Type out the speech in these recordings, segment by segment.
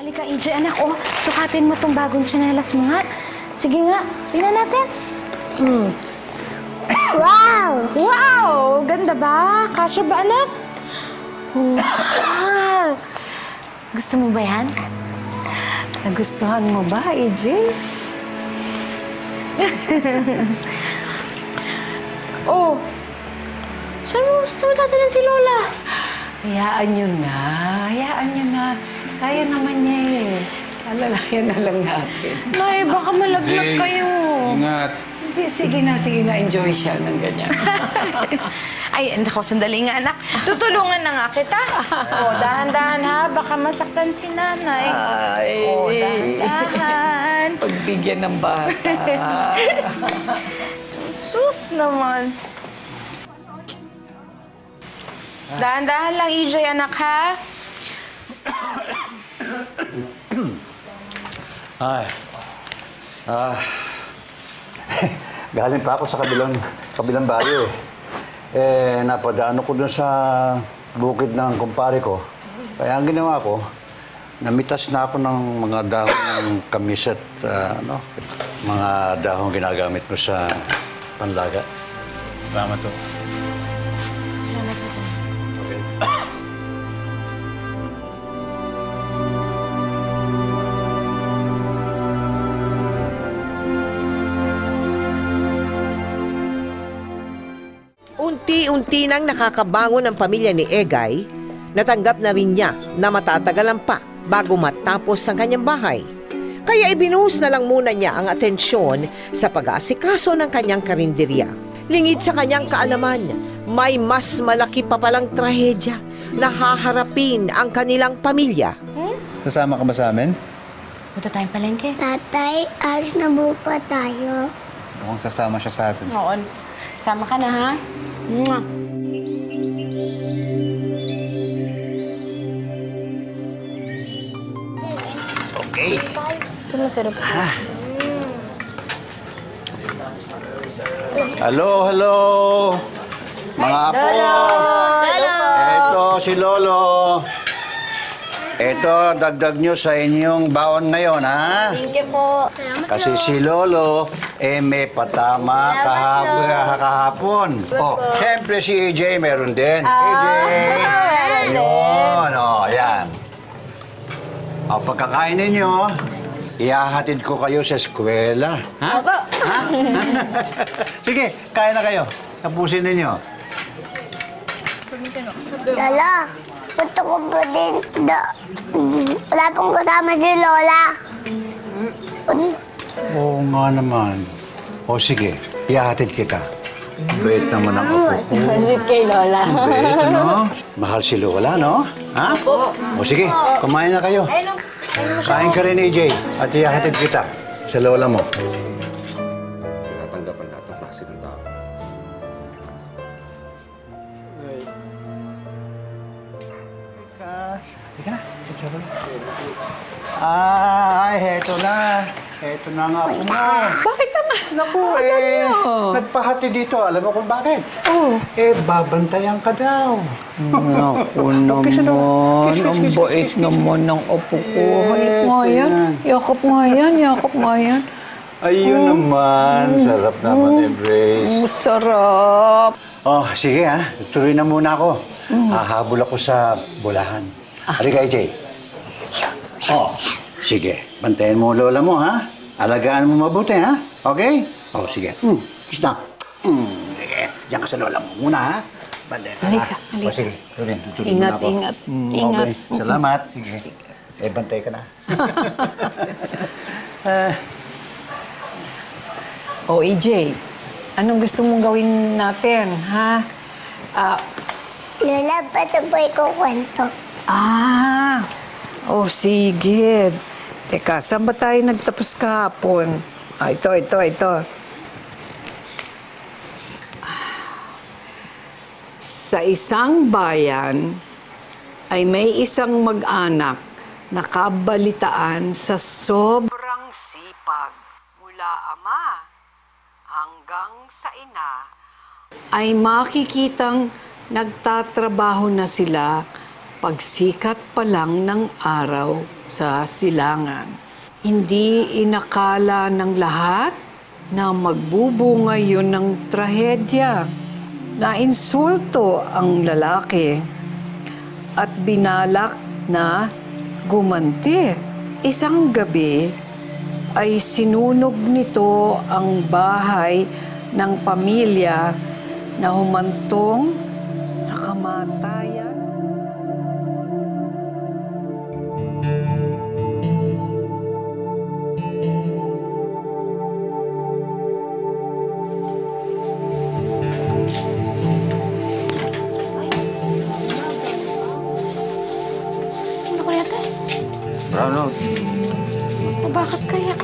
Halika, EJ, anak, oh. Sukatin mo tong bagong tsinelas mo nga. Sige nga, tingnan natin. Wow! Wow! Ganda ba? Kasya ba, anak? Wow! Gusto mo ba yan? Nagustuhan mo ba, EJ? Oh, saan mo tatanong si Lola? Hayaan nyo na. Hayaan nyo na. Kaya naman niya eh. Alalayan na lang natin. Nay, baka malaglag Jay, kayo. Ingat. Hindi, sige na. Enjoy siya ng ganyan. Ay, nako, sandali nga, anak. Tutulungan na nga kita. Oh, dahan-dahan ha. Baka masaktan si nanay. Ay. Oh, dahan-dahan. Pagbigyan ng bata. Sus naman. Dahan-dahan lang, EJ, anak, ha? Ay. Galing pa ako sa kabilang bayo eh. Napadaan ko dun sa bukid ng kumpare ko. Kaya ang ginawa ko, namitas na ako ng mga dahon ng kamis at mga dahon ginagamit mo sa panlaga. Salamat to. Salamat po. Okay. Unti-unti nang nakakabangon ang pamilya ni Egay, natanggap na rin niya na matatagalan pa bago matapos ang kanyang bahay. Kaya ibinuhos na lang muna niya ang atensyon sa pag-aasikaso ng kanyang karinderya. Lingid sa kanyang kaalaman, may mas malaki pa palang trahedya na haharapin ang kanilang pamilya. Sasama ka ba sa amin? Punta tayong palengke. Tatay, alis na bupa tayo. Mukhang sasama siya sa atin. Oo. Sama ka na, ha? Mwah. Okay. Ito masarap. Hello. Mga apo. Ito si Lolo. Ito, dagdag nyo sa inyong baon ngayon, ha? Thank you po. Kasi si Lolo, may patama kahapon. Oh, siyempre si AJ meron din. AJ! Yun, yan. O, pagkakain ninyo, ihahatid ko kayo sa eskwela. Ha? Ha? Sige, kain na kayo. Tapusin ninyo. Lala, gusto ko po din. Wala pong kasama si Lola. Oo nga naman. O sige, ihahatid kita. Bait naman ang apo ko. Sweet kay Lola. Bait, ano? Mahal si Lola, no? Ha? O sige, kumain na kayo. Kain ka rin, AJ. At ihahatid kita sa Lola mo. Tinatanggapan lahat ng klase ng tao. Ay, heto na. Heto na nga po mo. Bakit naman? Naku, nagpahati dito. Alam mo kung bakit? Oh. Babantayan ka daw. Naku naman. Ang bait naman ng apo ko. Halik nga yan. Yakap nga yan. Ayun naman. Sarap naman, Embrace. Masarap. Oh, sige ha. Tuloy na muna ako. Hahabol ako sa bulahan. Halika, AJ. Oh, sige. Bantayan mo lola mo, ha? Alagaan mo mabuti, ha? Okay? Oh, sige. Kiss na. Sige. Diyan ka sa lola mo muna, ha? Bantayan ka, Halika. Oh, sige. Tuloy Ingat. na ako. Ingat. Okay. Salamat. Sige. Bantay ka na. Oh, EJ, anong gusto mong gawin natin, ha? Lola, pati po ikukwento. Oh, sige. Teka, saan ba tayo nagtapos kahapon? Ito. Sa isang bayan ay may isang mag-anak na kabalitaan sa sobrang sipag mula ama hanggang sa ina ay makikitang nagtatrabaho na sila pagsikat pa lang ng araw sa silangan. Hindi inakala ng lahat na magbubunga yun ng trahedya. Nainsulto ang lalaki at binalak na gumanti. Isang gabi ay sinunog nito ang bahay ng pamilya na humantong sa kamatayan. Ano kaya ito? Brownout. O bakit kaya?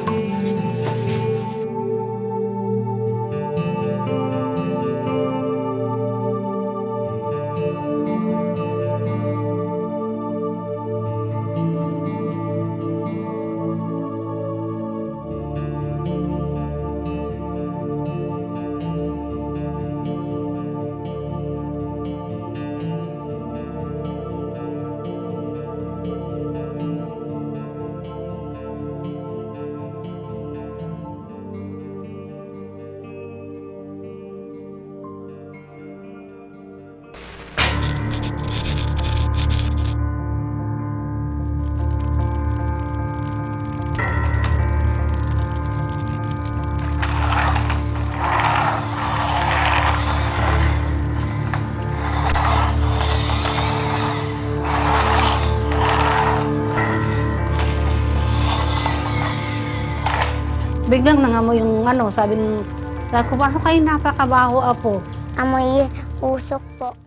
Biglang nangamoy yung sabi ko, paano kayo napakabaho, Apo? Amoy usok po.